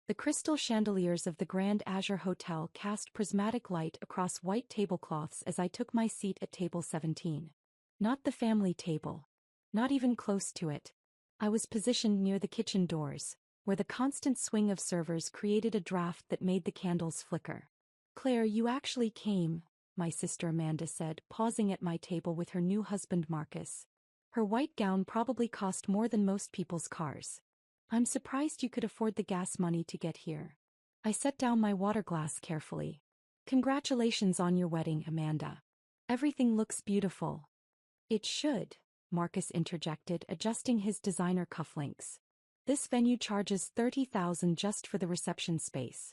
The crystal chandeliers of the Grand Azure Hotel cast prismatic light across white tablecloths as I took my seat at table 17. Not the family table. Not even close to it. I was positioned near the kitchen doors, where the constant swing of servers created a draft that made the candles flicker. "Claire, you actually came," my sister Amanda said, pausing at my table with her new husband Marcus. Her white gown probably cost more than most people's cars. "I'm surprised you could afford the gas money to get here." I set down my water glass carefully. "Congratulations on your wedding, Amanda. Everything looks beautiful." "It should," Marcus interjected, adjusting his designer cufflinks. "This venue charges $30,000 just for the reception space.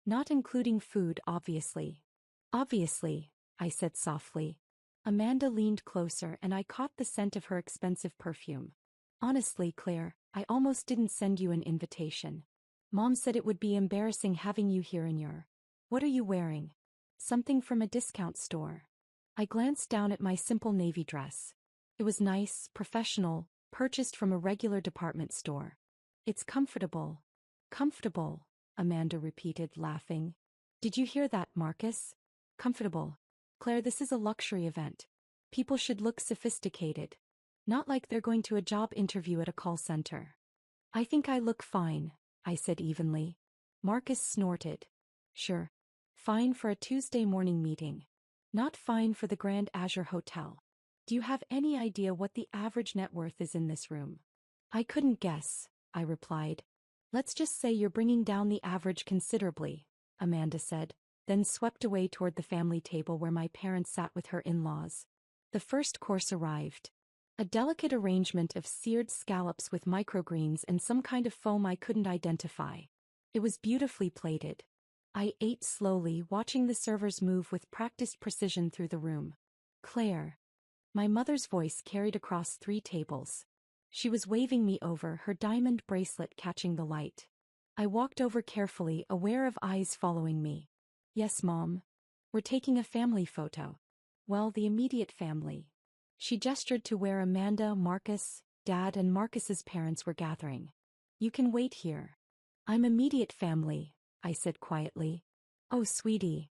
Not including food, obviously." "Obviously," I said softly. Amanda leaned closer and I caught the scent of her expensive perfume. "Honestly, Claire, I almost didn't send you an invitation. Mom said it would be embarrassing having you here in your... What are you wearing?" "Something from a discount store." I glanced down at my simple navy dress. It was nice, professional, purchased from a regular department store. "It's comfortable." "Comfortable," Amanda repeated, laughing. "Did you hear that, Marcus? Comfortable. Claire, this is a luxury event. People should look sophisticated. Not like they're going to a job interview at a call center." "I think I look fine," I said evenly. Marcus snorted. "Sure. Fine for a Tuesday morning meeting. Not fine for the Grand Azure Hotel. Do you have any idea what the average net worth is in this room?" "I couldn't guess," I replied. "Let's just say you're bringing down the average considerably," Amanda said, then swept away toward the family table where my parents sat with her in-laws. The first course arrived. A delicate arrangement of seared scallops with microgreens and some kind of foam I couldn't identify. It was beautifully plated. I ate slowly, watching the servers move with practiced precision through the room. "Claire." My mother's voice carried across 3 tables. She was waving me over, her diamond bracelet catching the light. I walked over carefully, aware of eyes following me. "Yes, Mom. We're taking a family photo. Well, the immediate family." She gestured to where Amanda, Marcus, Dad, and Marcus's parents were gathering. "You can wait here." "I'm immediate family," I said quietly. "Oh, sweetie."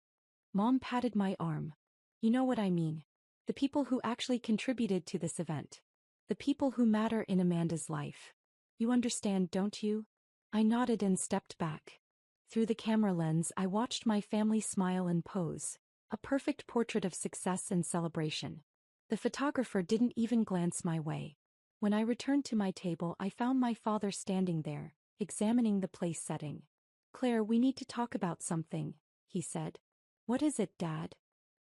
Mom patted my arm. "You know what I mean. The people who actually contributed to this event. The people who matter in Amanda's life. You understand, don't you?" I nodded and stepped back. Through the camera lens, I watched my family smile and pose, a perfect portrait of success and celebration. The photographer didn't even glance my way. When I returned to my table, I found my father standing there, examining the place setting. "Claire, we need to talk about something," he said. "What is it, Dad?"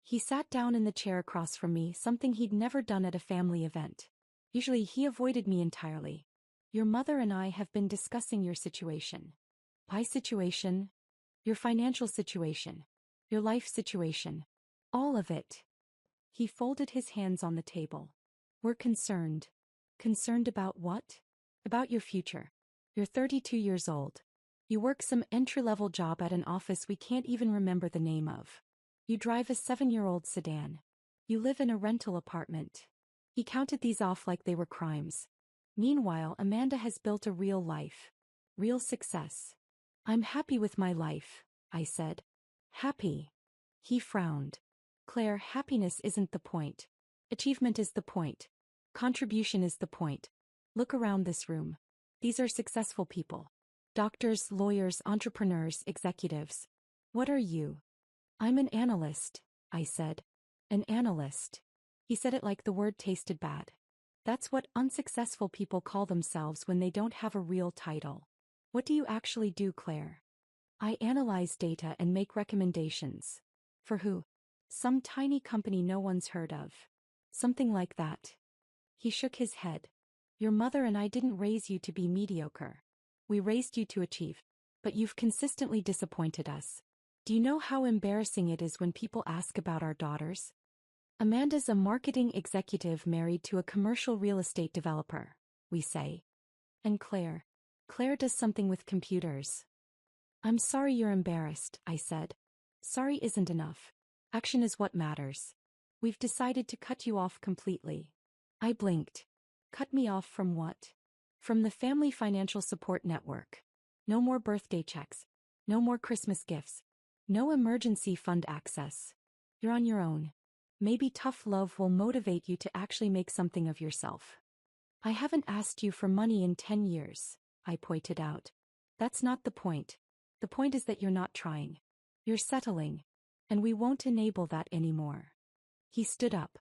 He sat down in the chair across from me, something he'd never done at a family event. Usually he avoided me entirely. "Your mother and I have been discussing your situation." "My situation?" "Your financial situation. Your life situation. All of it." He folded his hands on the table. "We're concerned." "Concerned about what?" "About your future. You're 32 years old. You work some entry-level job at an office we can't even remember the name of. You drive a 7-year-old sedan. You live in a rental apartment." He counted these off like they were crimes. Meanwhile, Amanda has built a real life. Real success. "I'm happy with my life," I said. "Happy?" He frowned. "Claire, happiness isn't the point. Achievement is the point. Contribution is the point. Look around this room. These are successful people. Doctors, lawyers, entrepreneurs, executives. What are you?" "I'm an analyst," I said. "An analyst." He said it like the word tasted bad. "That's what unsuccessful people call themselves when they don't have a real title." "What do you actually do, Claire?" "I analyze data and make recommendations." "For who?" "Some tiny company no one's heard of." "Something like that." He shook his head. "Your mother and I didn't raise you to be mediocre. We raised you to achieve. But you've consistently disappointed us. Do you know how embarrassing it is when people ask about our daughters? Amanda's a marketing executive married to a commercial real estate developer, we say. And Claire. Claire does something with computers." "I'm sorry you're embarrassed," I said. "Sorry isn't enough. Action is what matters. We've decided to cut you off completely." I blinked. "Cut me off from what?" "From the Family Financial Support Network." No more birthday checks. No more Christmas gifts. No emergency fund access. You're on your own. Maybe tough love will motivate you to actually make something of yourself. I haven't asked you for money in 10 years, I pointed out. That's not the point. The point is that you're not trying. You're settling. And we won't enable that anymore. He stood up.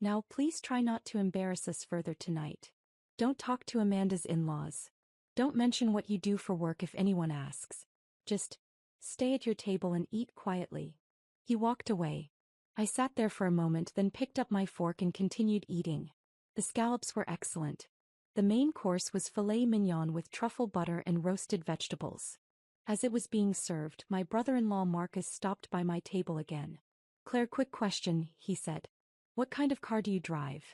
Now please try not to embarrass us further tonight. Don't talk to Amanda's in-laws. Don't mention what you do for work if anyone asks. Just stay at your table and eat quietly. He walked away. I sat there for a moment, then picked up my fork and continued eating. The scallops were excellent. The main course was filet mignon with truffle butter and roasted vegetables. As it was being served, my brother-in-law Marcus stopped by my table again. Claire, quick question, he said. What kind of car do you drive?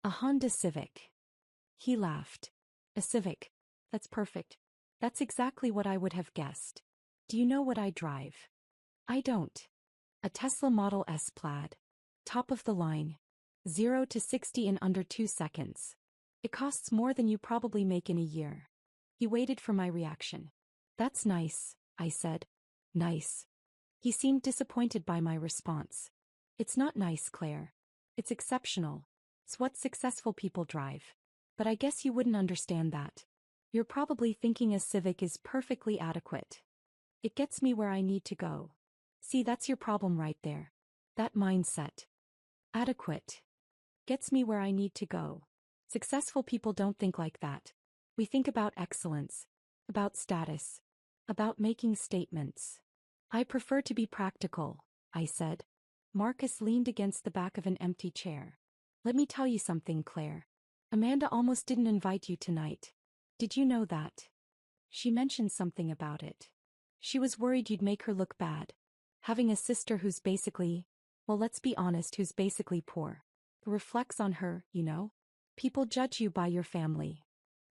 A Honda Civic. He laughed. A Civic. That's perfect. That's exactly what I would have guessed. Do you know what I drive? I don't. A Tesla Model S Plaid. Top of the line. 0 to 60 in under 2 seconds. It costs more than you probably make in a year. He waited for my reaction. That's nice, I said. Nice. He seemed disappointed by my response. It's not nice, Claire. It's exceptional. It's what successful people drive. But I guess you wouldn't understand that. You're probably thinking a Civic is perfectly adequate. It gets me where I need to go. See, that's your problem right there. That mindset. Adequate. Gets me where I need to go. Successful people don't think like that. We think about excellence. About status. About making statements. I prefer to be practical, I said. Marcus leaned against the back of an empty chair. Let me tell you something, Claire. Amanda almost didn't invite you tonight. Did you know that? She mentioned something about it. She was worried you'd make her look bad. Having a sister who's basically, well, let's be honest, who's basically poor. It reflects on her, you know? People judge you by your family.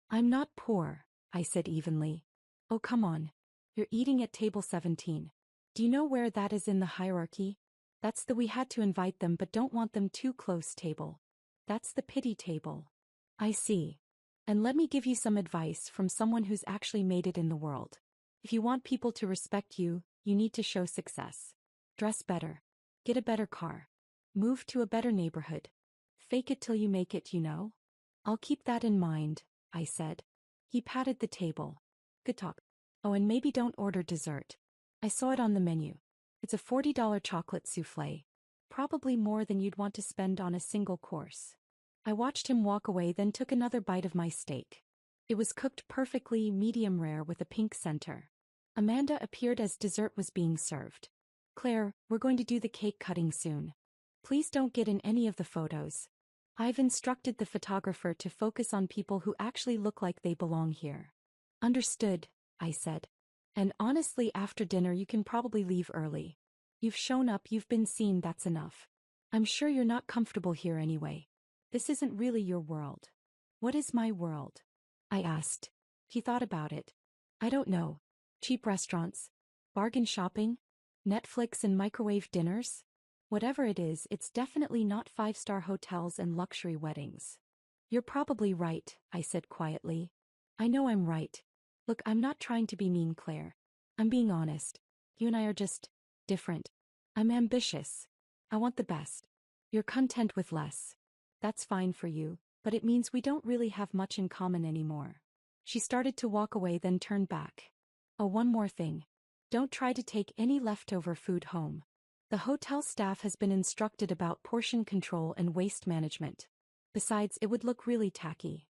I'm not poor, I said evenly. Oh, come on. You're eating at table 17. Do you know where that is in the hierarchy? That's the we had to invite them but don't want them too close table. That's the pity table. I see. And let me give you some advice from someone who's actually made it in the world. If you want people to respect you, you need to show success. Dress better. Get a better car. Move to a better neighborhood. Fake it till you make it, you know? I'll keep that in mind, I said. He patted the table. Good talk. Oh, and maybe don't order dessert. I saw it on the menu. It's a $40 chocolate souffle. Probably more than you'd want to spend on a single course. I watched him walk away, then took another bite of my steak. It was cooked perfectly, medium rare with a pink center. Amanda appeared as dessert was being served. Claire, we're going to do the cake cutting soon. Please don't get in any of the photos. I've instructed the photographer to focus on people who actually look like they belong here. Understood, I said. And honestly, after dinner you can probably leave early. You've shown up, you've been seen, that's enough. I'm sure you're not comfortable here anyway. This isn't really your world. What is my world? I asked. He thought about it. I don't know. Cheap restaurants? Bargain shopping? Netflix and microwave dinners? Whatever it is, it's definitely not 5-star hotels and luxury weddings. You're probably right, I said quietly. I know I'm right. Look, I'm not trying to be mean, Claire. I'm being honest. You and I are just different. I'm ambitious. I want the best. You're content with less. That's fine for you, but it means we don't really have much in common anymore. She started to walk away, then turned back. Oh, one more thing. Don't try to take any leftover food home. The hotel staff has been instructed about portion control and waste management. Besides, it would look really tacky.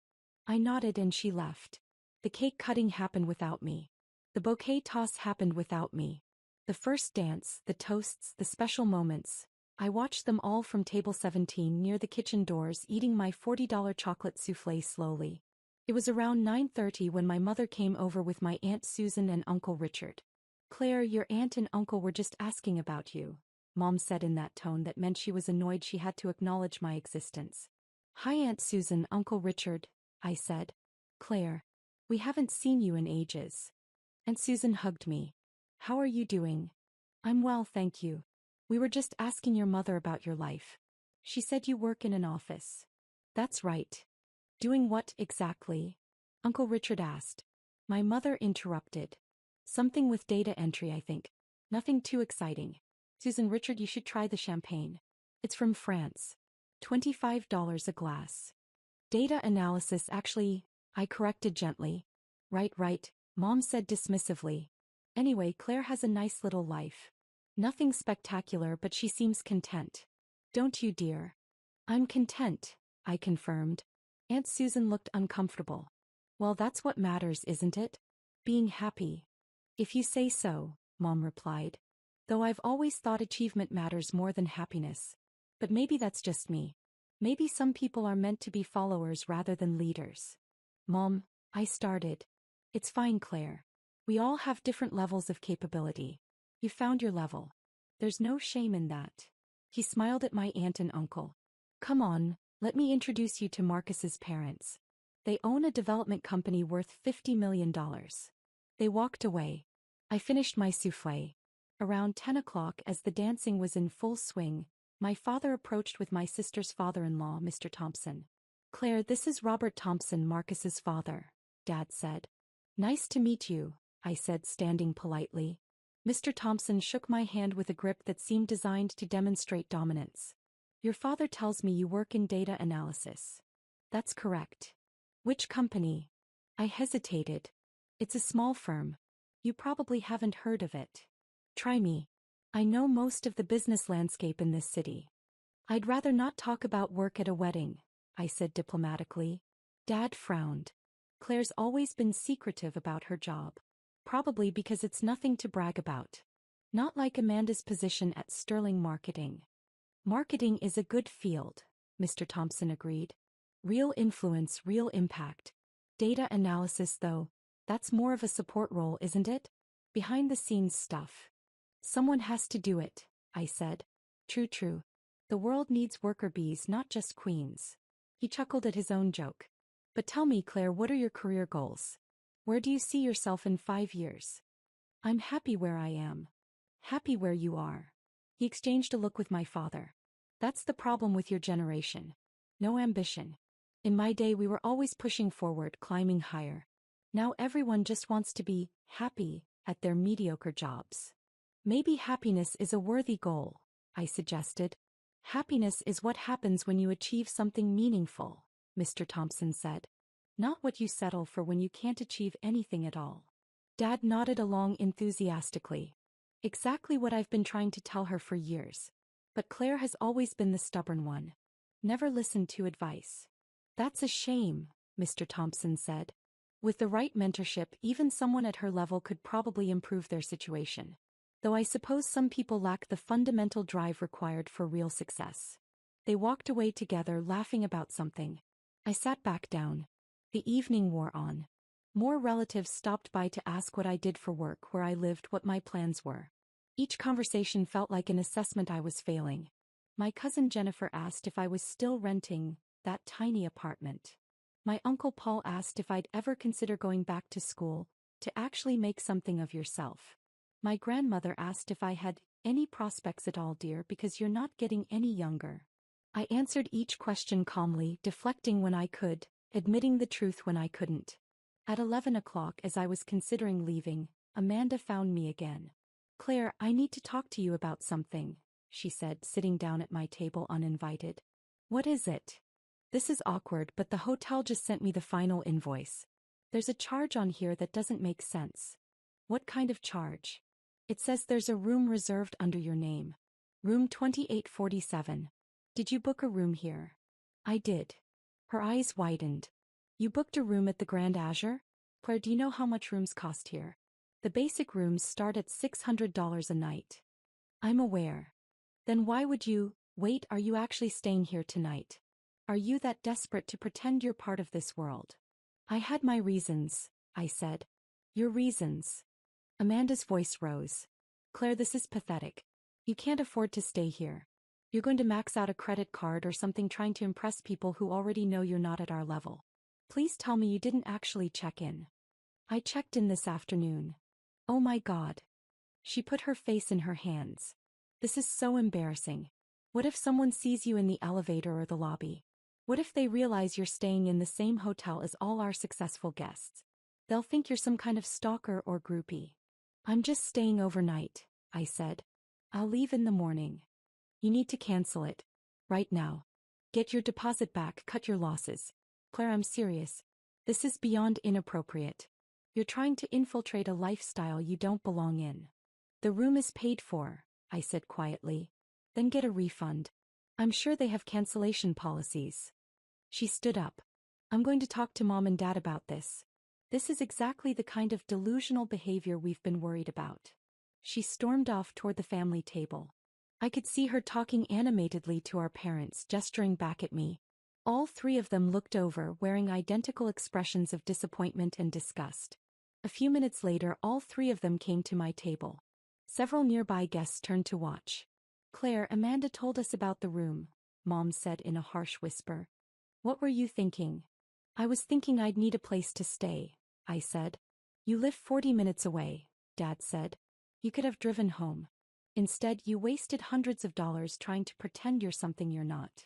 I nodded and she left. The cake cutting happened without me. The bouquet toss happened without me. The first dance, the toasts, the special moments. I watched them all from table 17 near the kitchen doors, eating my $40 chocolate souffle slowly. It was around 9:30 when my mother came over with my Aunt Susan and Uncle Richard. Claire, your aunt and uncle were just asking about you, Mom said in that tone that meant she was annoyed she had to acknowledge my existence. Hi Aunt Susan, Uncle Richard, I said. Claire, we haven't seen you in ages. Aunt Susan hugged me. How are you doing? I'm well, thank you. We were just asking your mother about your life. She said you work in an office. That's right. Doing what exactly? Uncle Richard asked. My mother interrupted. Something with data entry, I think. Nothing too exciting. Susan, Richard, you should try the champagne. It's from France. $25 a glass. Data analysis, actually, I corrected gently. Right, Mom said dismissively. Anyway, Claire has a nice little life. Nothing spectacular, but she seems content. Don't you, dear? I'm content, I confirmed. Aunt Susan looked uncomfortable. Well, that's what matters, isn't it? Being happy. If you say so, Mom replied. Though I've always thought achievement matters more than happiness. But maybe that's just me. Maybe some people are meant to be followers rather than leaders. Mom, I started. It's fine, Claire. We all have different levels of capability. You found your level. There's no shame in that. He smiled at my aunt and uncle. Come on, let me introduce you to Marcus's parents. They own a development company worth $50 million. They walked away. I finished my soufflé. Around 10 o'clock, as the dancing was in full swing, my father approached with my sister's father-in-law, Mr. Thompson. Claire, this is Robert Thompson, Marcus's father, Dad said. Nice to meet you, I said, standing politely. Mr. Thompson shook my hand with a grip that seemed designed to demonstrate dominance. Your father tells me you work in data analysis. That's correct. Which company? I hesitated. It's a small firm. You probably haven't heard of it. Try me. I know most of the business landscape in this city. I'd rather not talk about work at a wedding, I said diplomatically. Dad frowned. Claire's always been secretive about her job. Probably because it's nothing to brag about. Not like Amanda's position at Sterling Marketing. Marketing is a good field, Mr. Thompson agreed. Real influence, real impact. Data analysis, though, that's more of a support role, isn't it? Behind the scenes stuff. Someone has to do it, I said. True. The world needs worker bees, not just queens. He chuckled at his own joke. But tell me, Claire, what are your career goals? Where do you see yourself in 5 years? I'm happy where I am. Happy where you are. He exchanged a look with my father. That's the problem with your generation. No ambition. In my day we were always pushing forward, climbing higher. Now everyone just wants to be happy at their mediocre jobs. Maybe happiness is a worthy goal, I suggested. Happiness is what happens when you achieve something meaningful, Mr. Thompson said. Not what you settle for when you can't achieve anything at all. Dad nodded along enthusiastically. Exactly what I've been trying to tell her for years. But Claire has always been the stubborn one. Never listened to advice. That's a shame, Mr. Thompson said. With the right mentorship, even someone at her level could probably improve their situation. Though I suppose some people lack the fundamental drive required for real success. They walked away together, laughing about something. I sat back down. The evening wore on. More relatives stopped by to ask what I did for work, where I lived, what my plans were. Each conversation felt like an assessment I was failing. My cousin Jennifer asked if I was still renting that tiny apartment. My uncle Paul asked if I'd ever consider going back to school, to actually make something of yourself. My grandmother asked if I had any prospects at all, dear, because you're not getting any younger. I answered each question calmly, deflecting when I could, admitting the truth when I couldn't. At 11 o'clock, as I was considering leaving, Amanda found me again. Claire, I need to talk to you about something, she said, sitting down at my table uninvited. What is it? This is awkward, but the hotel just sent me the final invoice. There's a charge on here that doesn't make sense. What kind of charge? It says there's a room reserved under your name. Room 2847. Did you book a room here? I did. Her eyes widened. You booked a room at the Grand Azure? Claire, do you know how much rooms cost here? The basic rooms start at $600 a night. I'm aware. Then why would you, wait, are you actually staying here tonight? Are you that desperate to pretend you're part of this world? I had my reasons, I said. Your reasons? Amanda's voice rose. Claire, this is pathetic. You can't afford to stay here. You're going to max out a credit card or something trying to impress people who already know you're not at our level. Please tell me you didn't actually check in. I checked in this afternoon. Oh my God. She put her face in her hands. This is so embarrassing. What if someone sees you in the elevator or the lobby? What if they realize you're staying in the same hotel as all our successful guests? They'll think you're some kind of stalker or groupie. I'm just staying overnight, I said. I'll leave in the morning. You need to cancel it. Right now. Get your deposit back, cut your losses. Claire, I'm serious. This is beyond inappropriate. You're trying to infiltrate a lifestyle you don't belong in. The room is paid for, I said quietly. Then get a refund. I'm sure they have cancellation policies. She stood up. I'm going to talk to Mom and Dad about this. This is exactly the kind of delusional behavior we've been worried about. She stormed off toward the family table. I could see her talking animatedly to our parents, gesturing back at me. All three of them looked over, wearing identical expressions of disappointment and disgust. A few minutes later, all three of them came to my table. Several nearby guests turned to watch. Claire, Amanda told us about the room, Mom said in a harsh whisper. What were you thinking? I was thinking I'd need a place to stay, I said. You live 40 minutes away, Dad said. You could have driven home. Instead, you wasted hundreds of dollars trying to pretend you're something you're not.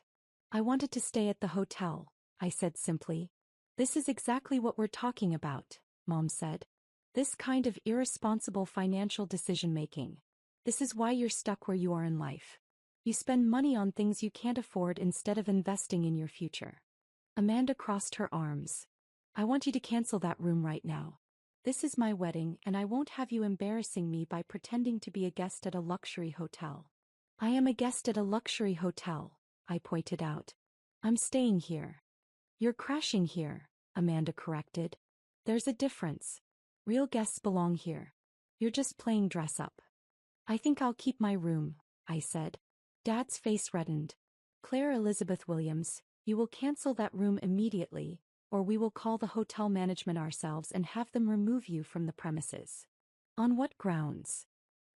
I wanted to stay at the hotel, I said simply. This is exactly what we're talking about, Mom said. This kind of irresponsible financial decision-making. This is why you're stuck where you are in life. You spend money on things you can't afford instead of investing in your future. Amanda crossed her arms. I want you to cancel that room right now. This is my wedding, and I won't have you embarrassing me by pretending to be a guest at a luxury hotel. I am a guest at a luxury hotel, I pointed out. I'm staying here. You're crashing here, Amanda corrected. There's a difference. Real guests belong here. You're just playing dress up. I think I'll keep my room, I said. Dad's face reddened. Claire Elizabeth Williams, you will cancel that room immediately, or we will call the hotel management ourselves and have them remove you from the premises. On what grounds?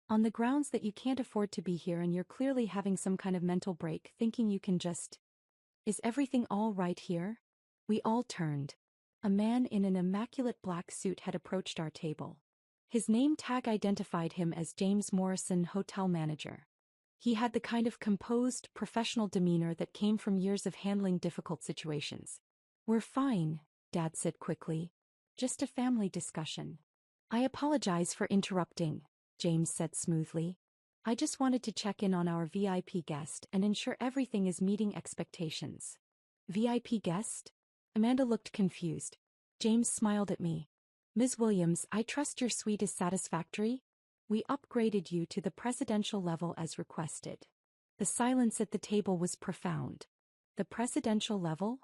On the grounds that you can't afford to be here and you're clearly having some kind of mental break, thinking you can just... Is everything all right here? We all turned. A man in an immaculate black suit had approached our table. His name tag identified him as James Morrison, hotel manager. He had the kind of composed, professional demeanor that came from years of handling difficult situations. We're fine, Dad said quickly. Just a family discussion. I apologize for interrupting, James said smoothly. I just wanted to check in on our VIP guest and ensure everything is meeting expectations. VIP guest? Amanda looked confused. James smiled at me. Ms. Williams, I trust your suite is satisfactory? We upgraded you to the presidential level as requested. The silence at the table was profound. The presidential level?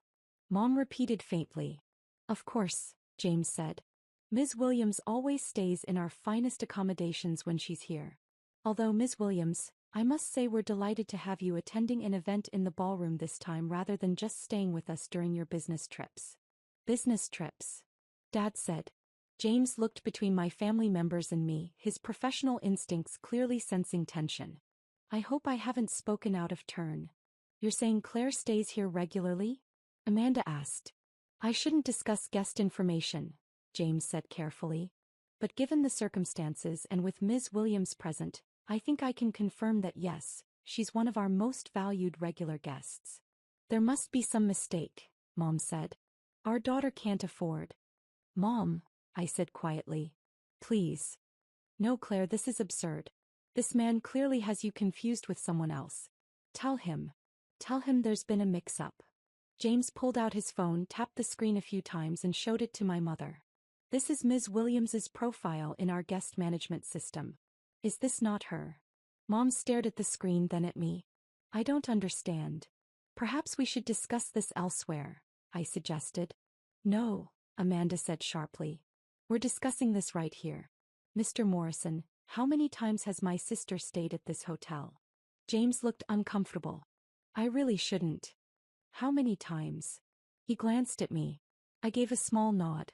Mom repeated faintly. Of course, James said. Ms. Williams always stays in our finest accommodations when she's here. Although, Ms. Williams, I must say we're delighted to have you attending an event in the ballroom this time rather than just staying with us during your business trips. Business trips? Dad said. James looked between my family members and me, his professional instincts clearly sensing tension. I hope I haven't spoken out of turn. You're saying Claire stays here regularly? Amanda asked. I shouldn't discuss guest information, James said carefully. But given the circumstances and with Ms. Williams present, I think I can confirm that yes, she's one of our most valued regular guests. There must be some mistake, Mom said. Our daughter can't afford. Mom, I said quietly. Please. No, Claire, this is absurd. This man clearly has you confused with someone else. Tell him. Tell him there's been a mix-up. James pulled out his phone, tapped the screen a few times and showed it to my mother. This is Ms. Williams's profile in our guest management system. Is this not her? Mom stared at the screen, then at me. I don't understand. Perhaps we should discuss this elsewhere, I suggested. No, Amanda said sharply. We're discussing this right here. Mr. Morrison, how many times has my sister stayed at this hotel? James looked uncomfortable. I really shouldn't. How many times? He glanced at me. I gave a small nod.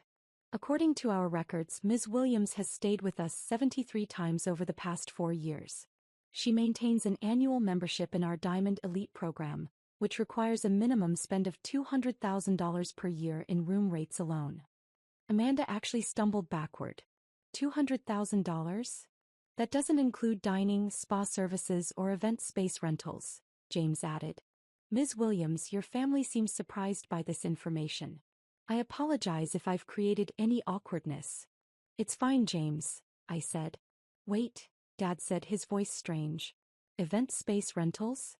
According to our records, Ms. Williams has stayed with us 73 times over the past 4 years. She maintains an annual membership in our Diamond Elite program, which requires a minimum spend of $200,000 per year in room rates alone. Amanda actually stumbled backward. $200,000? That doesn't include dining, spa services, or event space rentals, James added. Ms. Williams, your family seems surprised by this information. I apologize if I've created any awkwardness. It's fine, James, I said. Wait, Dad said, his voice strange. Event space rentals?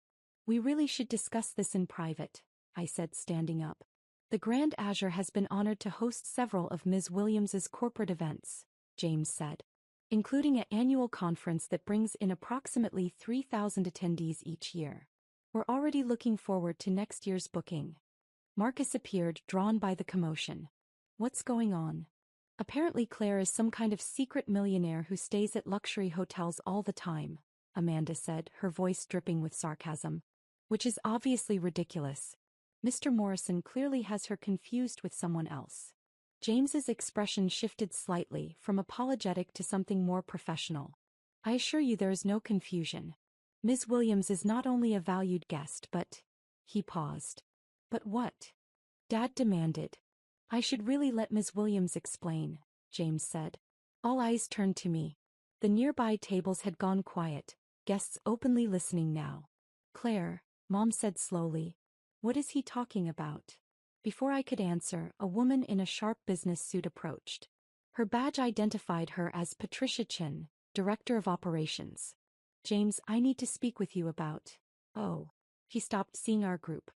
We really should discuss this in private, I said, standing up. The Grand Azure has been honored to host several of Ms. Williams's corporate events, James said, including an annual conference that brings in approximately 3,000 attendees each year. We're already looking forward to next year's booking. Marcus appeared, drawn by the commotion. What's going on? Apparently Claire is some kind of secret millionaire who stays at luxury hotels all the time, Amanda said, her voice dripping with sarcasm. Which is obviously ridiculous. Mr. Morrison clearly has her confused with someone else. James's expression shifted slightly from apologetic to something more professional. I assure you there is no confusion. Ms. Williams is not only a valued guest but... He paused. But what? Dad demanded. I should really let Ms. Williams explain, James said. All eyes turned to me. The nearby tables had gone quiet, guests openly listening now. Claire, Mom said slowly. What is he talking about? Before I could answer, a woman in a sharp business suit approached. Her badge identified her as Patricia Chin, Director of Operations. James, I need to speak with you about... Oh. He stopped, seeing our group.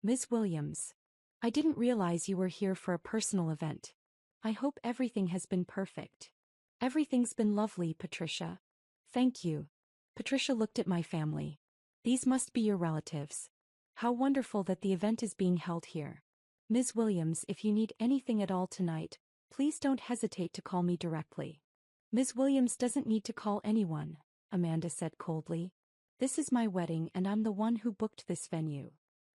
Ms. Williams. I didn't realize you were here for a personal event. I hope everything has been perfect. Everything's been lovely, Patricia. Thank you. Patricia looked at my family. These must be your relatives. How wonderful that the event is being held here. Ms. Williams, if you need anything at all tonight, please don't hesitate to call me directly. Ms. Williams doesn't need to call anyone, Amanda said coldly. This is my wedding and I'm the one who booked this venue.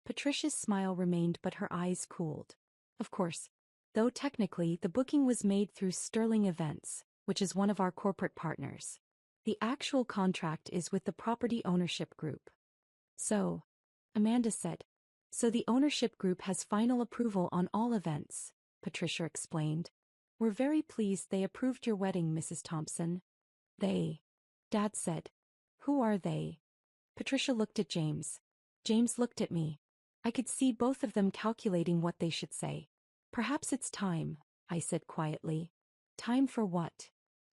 Patricia's smile remained but her eyes cooled. Of course. Though technically the booking was made through Sterling Events, which is one of our corporate partners. The actual contract is with the property ownership group. So, Amanda said. So the ownership group has final approval on all events, Patricia explained. We're very pleased they approved your wedding, Mrs. Thompson. They. Dad said. Who are they? Patricia looked at James. James looked at me. I could see both of them calculating what they should say. Perhaps it's time, I said quietly. Time for what?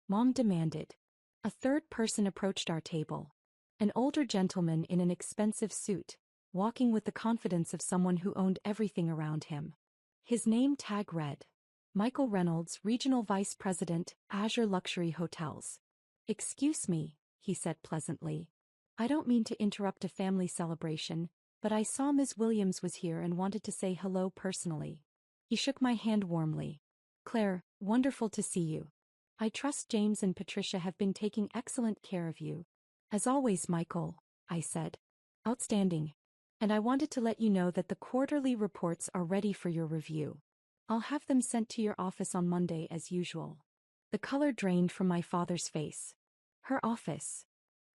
Mom demanded. A third person approached our table. An older gentleman in an expensive suit, walking with the confidence of someone who owned everything around him. His name tag read. Michael Reynolds, Regional Vice President, Azure Luxury Hotels. Excuse me, he said pleasantly. I don't mean to interrupt a family celebration, but I saw Ms. Williams was here and wanted to say hello personally. He shook my hand warmly. Claire, wonderful to see you. I trust James and Patricia have been taking excellent care of you. As always, Michael, I said. Outstanding. And I wanted to let you know that the quarterly reports are ready for your review. I'll have them sent to your office on Monday as usual. The color drained from my father's face. Her office.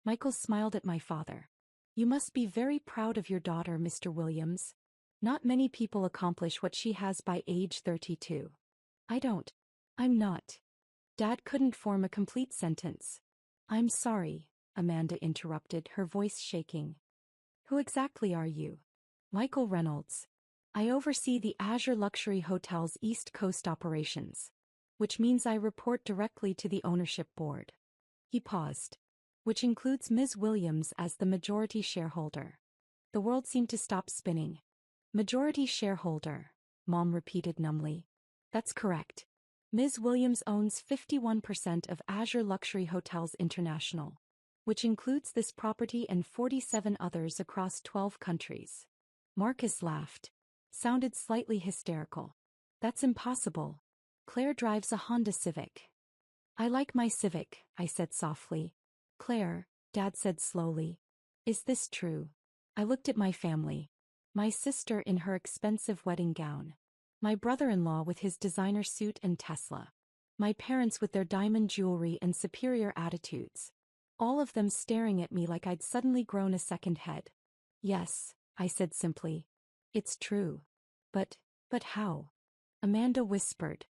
Michael smiled at my father. You must be very proud of your daughter, Mr. Williams. Not many people accomplish what she has by age 32. I don't. I'm not. Dad couldn't form a complete sentence. I'm sorry, Amanda interrupted, her voice shaking. Who exactly are you? Michael Reynolds. I oversee the Azure Luxury Hotels East Coast operations, which means I report directly to the ownership board. He paused. Which includes Ms. Williams as the majority shareholder. The world seemed to stop spinning. Majority shareholder, Mom repeated numbly. That's correct. Ms. Williams owns 51% of Azure Luxury Hotels International, which includes this property and 47 others across 12 countries. Marcus laughed. Sounded slightly hysterical. That's impossible. Claire drives a Honda Civic. I like my Civic, I said softly. Claire, Dad said slowly. Is this true? I looked at my family. My sister in her expensive wedding gown. My brother-in-law with his designer suit and Tesla. My parents with their diamond jewelry and superior attitudes. All of them staring at me like I'd suddenly grown a second head. Yes, I said simply. It's true. But how? Amanda whispered.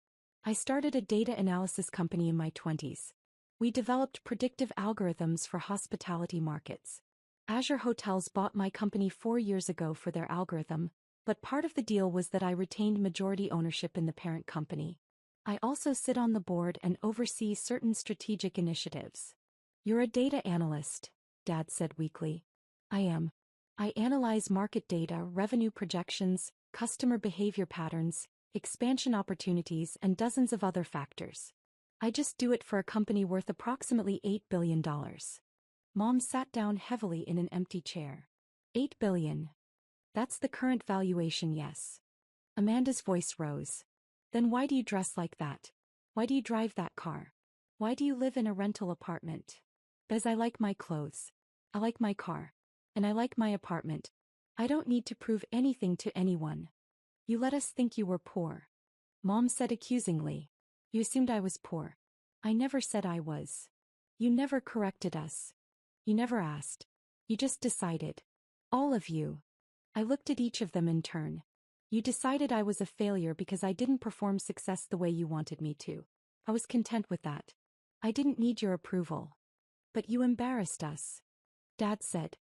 I started a data analysis company in my 20s. We developed predictive algorithms for hospitality markets. Azure Hotels bought my company 4 years ago for their algorithm, But part of the deal was that I retained majority ownership in the parent company. I also sit on the board and oversee certain strategic initiatives. You're a data analyst, Dad said weakly. I am. I analyze market data, revenue projections, customer behavior patterns, expansion opportunities, and dozens of other factors. I just do it for a company worth approximately $8 billion. Mom sat down heavily in an empty chair. $8 billion. That's the current valuation, yes. Amanda's voice rose. Then why do you dress like that? Why do you drive that car? Why do you live in a rental apartment? Because I like my clothes. I like my car. And I like my apartment. I don't need to prove anything to anyone. You let us think you were poor. Mom said accusingly. You assumed I was poor. I never said I was. You never corrected us. You never asked. You just decided. All of you. I looked at each of them in turn. You decided I was a failure because I didn't perform success the way you wanted me to. I was content with that. I didn't need your approval. But you embarrassed us. Dad said.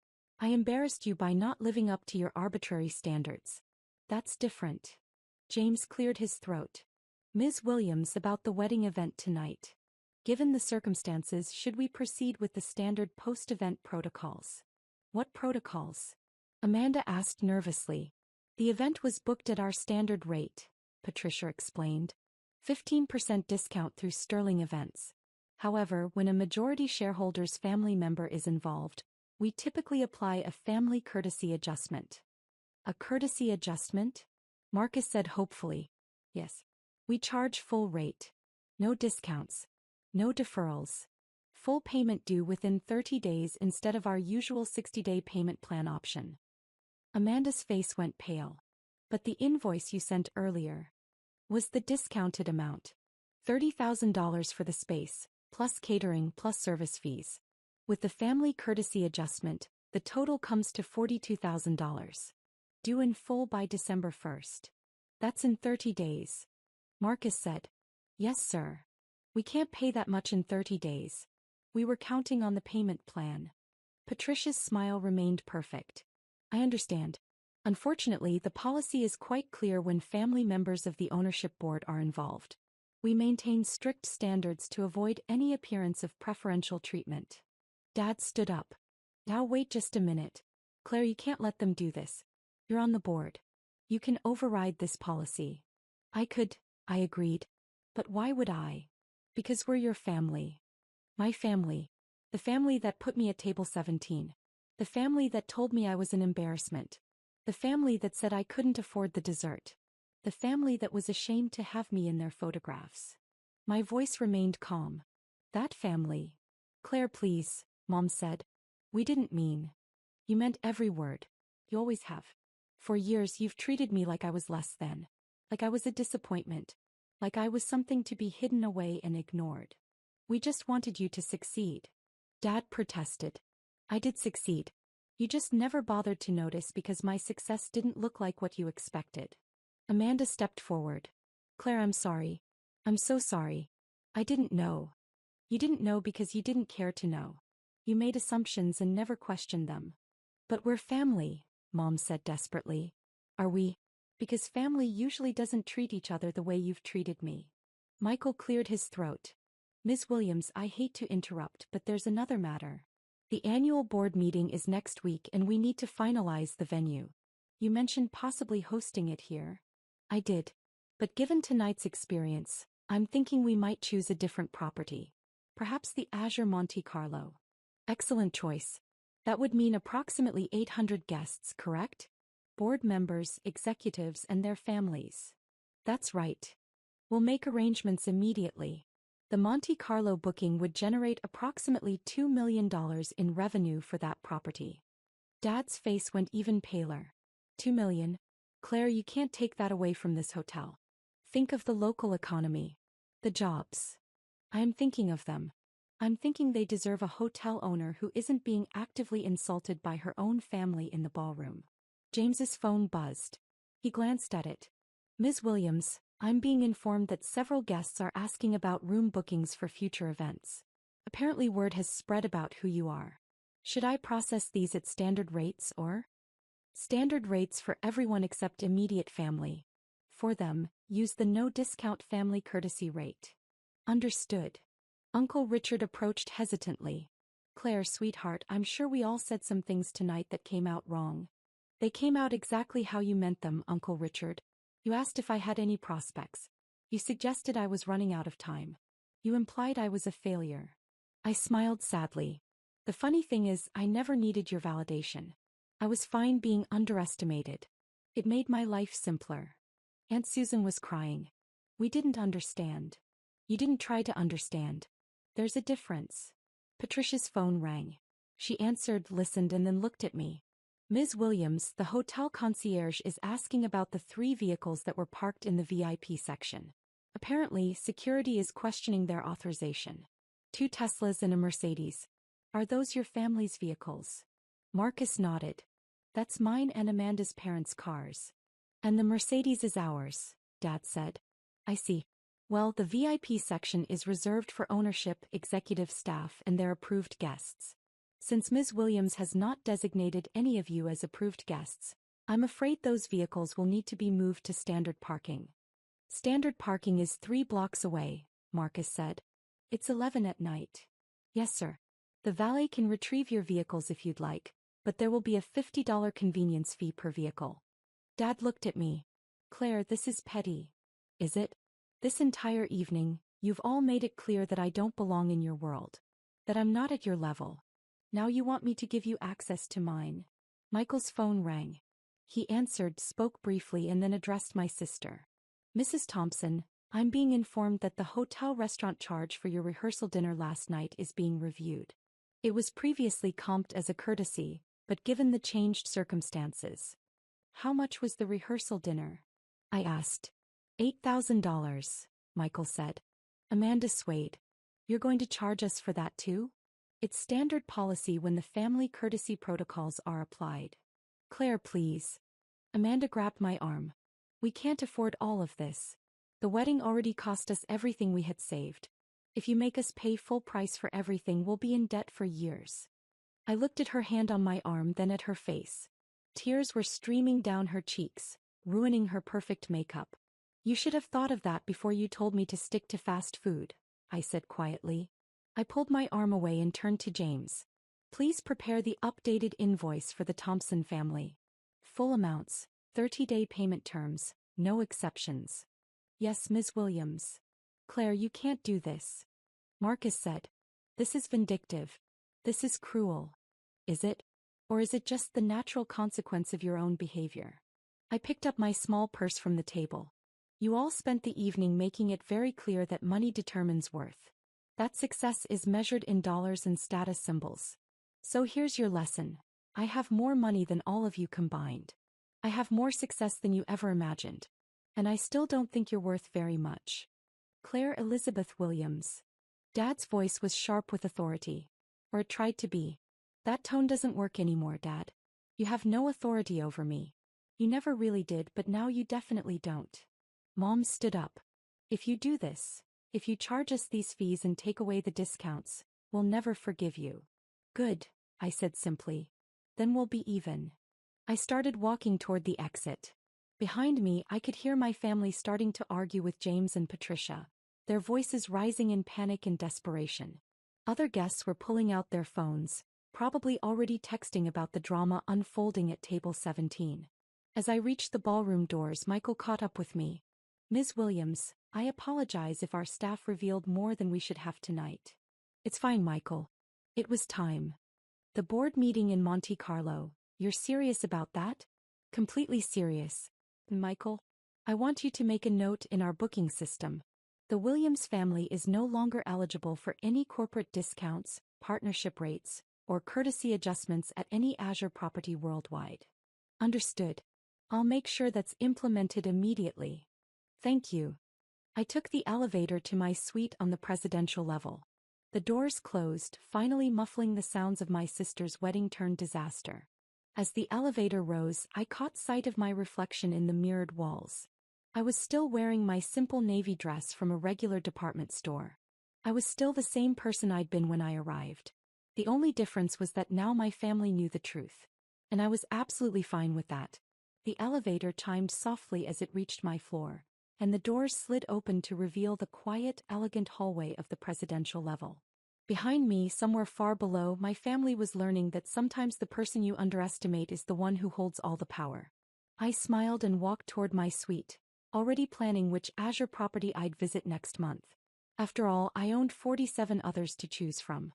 I embarrassed you by not living up to your arbitrary standards. That's different. James cleared his throat. Ms. Williams, about the wedding event tonight. Given the circumstances, should we proceed with the standard post-event protocols? What protocols? Amanda asked nervously. The event was booked at our standard rate, Patricia explained. 15% discount through Sterling Events. However, when a majority shareholder's family member is involved, we typically apply a family courtesy adjustment. A courtesy adjustment? Marcus said hopefully. Yes. We charge full rate. No discounts. No deferrals. Full payment due within 30 days instead of our usual 60-day payment plan option. Amanda's face went pale. But the invoice you sent earlier was the discounted amount. $30,000 for the space, plus catering plus service fees. With the family courtesy adjustment, the total comes to $42,000. Due in full by December 1st. That's in 30 days. Marcus said. Yes, sir. We can't pay that much in 30 days. We were counting on the payment plan. Patricia's smile remained perfect. I understand. Unfortunately, the policy is quite clear when family members of the ownership board are involved. We maintain strict standards to avoid any appearance of preferential treatment. Dad stood up. Now wait just a minute. Claire, you can't let them do this. You're on the board. You can override this policy. I could, I agreed. But why would I? Because we're your family. My family. The family that put me at table 17. The family that told me I was an embarrassment. The family that said I couldn't afford the dessert. The family that was ashamed to have me in their photographs. My voice remained calm. That family. Claire, please, Mom said. We didn't mean. You meant every word. You always have. For years you've treated me like I was less than. Like I was a disappointment. Like I was something to be hidden away and ignored. We just wanted you to succeed. Dad protested. I did succeed. You just never bothered to notice because my success didn't look like what you expected. Amanda stepped forward. Claire, I'm sorry. I'm so sorry. I didn't know. You didn't know because you didn't care to know. You made assumptions and never questioned them. But we're family, Mom said desperately. Are we? Because family usually doesn't treat each other the way you've treated me. Michael cleared his throat. Ms. Williams, I hate to interrupt, but there's another matter. The annual board meeting is next week and we need to finalize the venue. You mentioned possibly hosting it here. I did. But given tonight's experience, I'm thinking we might choose a different property. Perhaps the Azure Monte Carlo. Excellent choice. That would mean approximately 800 guests, correct? Board members, executives, and their families. That's right. We'll make arrangements immediately. The Monte Carlo booking would generate approximately $2 million in revenue for that property. Dad's face went even paler. $2 million? Claire, you can't take that away from this hotel. Think of the local economy. The jobs. I am thinking of them. I'm thinking they deserve a hotel owner who isn't being actively insulted by her own family in the ballroom. James's phone buzzed. He glanced at it. Ms. Williams, I'm being informed that several guests are asking about room bookings for future events. Apparently word has spread about who you are. Should I process these at standard rates or? Standard rates for everyone except immediate family. For them, use the no discount family courtesy rate. Understood. Uncle Richard approached hesitantly. Claire, sweetheart, I'm sure we all said some things tonight that came out wrong. They came out exactly how you meant them, Uncle Richard. You asked if I had any prospects. You suggested I was running out of time. You implied I was a failure. I smiled sadly. The funny thing is, I never needed your validation. I was fine being underestimated. It made my life simpler. Aunt Susan was crying. We didn't understand. You didn't try to understand. There's a difference. Patricia's phone rang. She answered, listened, and then looked at me. Ms. Williams, the hotel concierge, is asking about the 3 vehicles that were parked in the VIP section. Apparently, security is questioning their authorization. 2 Teslas and a Mercedes. Are those your family's vehicles? Marcus nodded. That's mine and Amanda's parents' cars. And the Mercedes is ours, Dad said. I see. Well, the VIP section is reserved for ownership, executive staff, and their approved guests. Since Ms. Williams has not designated any of you as approved guests, I'm afraid those vehicles will need to be moved to standard parking. Standard parking is 3 blocks away, Marcus said. It's 11 at night. Yes, sir. The valet can retrieve your vehicles if you'd like, but there will be a $50 convenience fee per vehicle. Dad looked at me. Claire, this is petty. Is it? This entire evening, you've all made it clear that I don't belong in your world. That I'm not at your level. Now you want me to give you access to mine. Michael's phone rang. He answered, spoke briefly, and then addressed my sister. Mrs. Thompson, I'm being informed that the hotel restaurant charge for your rehearsal dinner last night is being reviewed. It was previously comped as a courtesy, but given the changed circumstances. How much was the rehearsal dinner? I asked. $8,000, Michael said. Amanda swayed. You're going to charge us for that too? It's standard policy when the family courtesy protocols are applied. Claire, please. Amanda grabbed my arm. We can't afford all of this. The wedding already cost us everything we had saved. If you make us pay full price for everything, we'll be in debt for years. I looked at her hand on my arm, then at her face. Tears were streaming down her cheeks, ruining her perfect makeup. You should have thought of that before you told me to stick to fast food, I said quietly. I pulled my arm away and turned to James. Please prepare the updated invoice for the Thompson family. Full amounts, 30-day payment terms, no exceptions. Yes, Ms. Williams. Claire, you can't do this. Marcus said. This is vindictive. This is cruel. Is it? Or is it just the natural consequence of your own behavior? I picked up my small purse from the table. You all spent the evening making it very clear that money determines worth. That success is measured in dollars and status symbols. So here's your lesson. I have more money than all of you combined. I have more success than you ever imagined. And I still don't think you're worth very much. Claire Elizabeth Williams. Dad's voice was sharp with authority. Or it tried to be. That tone doesn't work anymore, Dad. You have no authority over me. You never really did, but now you definitely don't. Mom stood up. If you do this, if you charge us these fees and take away the discounts, we'll never forgive you. Good, I said simply. Then we'll be even. I started walking toward the exit. Behind me, I could hear my family starting to argue with James and Patricia, their voices rising in panic and desperation. Other guests were pulling out their phones, probably already texting about the drama unfolding at table 17. As I reached the ballroom doors, Michael caught up with me. Ms. Williams, I apologize if our staff revealed more than we should have tonight. It's fine, Michael. It was time. The board meeting in Monte Carlo, you're serious about that? Completely serious. Michael, I want you to make a note in our booking system. The Williams family is no longer eligible for any corporate discounts, partnership rates, or courtesy adjustments at any Azure property worldwide. Understood. I'll make sure that's implemented immediately. Thank you. I took the elevator to my suite on the presidential level. The doors closed, finally muffling the sounds of my sister's wedding disaster. As the elevator rose, I caught sight of my reflection in the mirrored walls. I was still wearing my simple navy dress from a regular department store. I was still the same person I'd been when I arrived. The only difference was that now my family knew the truth. And I was absolutely fine with that. The elevator chimed softly as it reached my floor, and the doors slid open to reveal the quiet, elegant hallway of the presidential level. Behind me, somewhere far below, my family was learning that sometimes the person you underestimate is the one who holds all the power. I smiled and walked toward my suite, already planning which Azure property I'd visit next month. After all, I owned 47 others to choose from.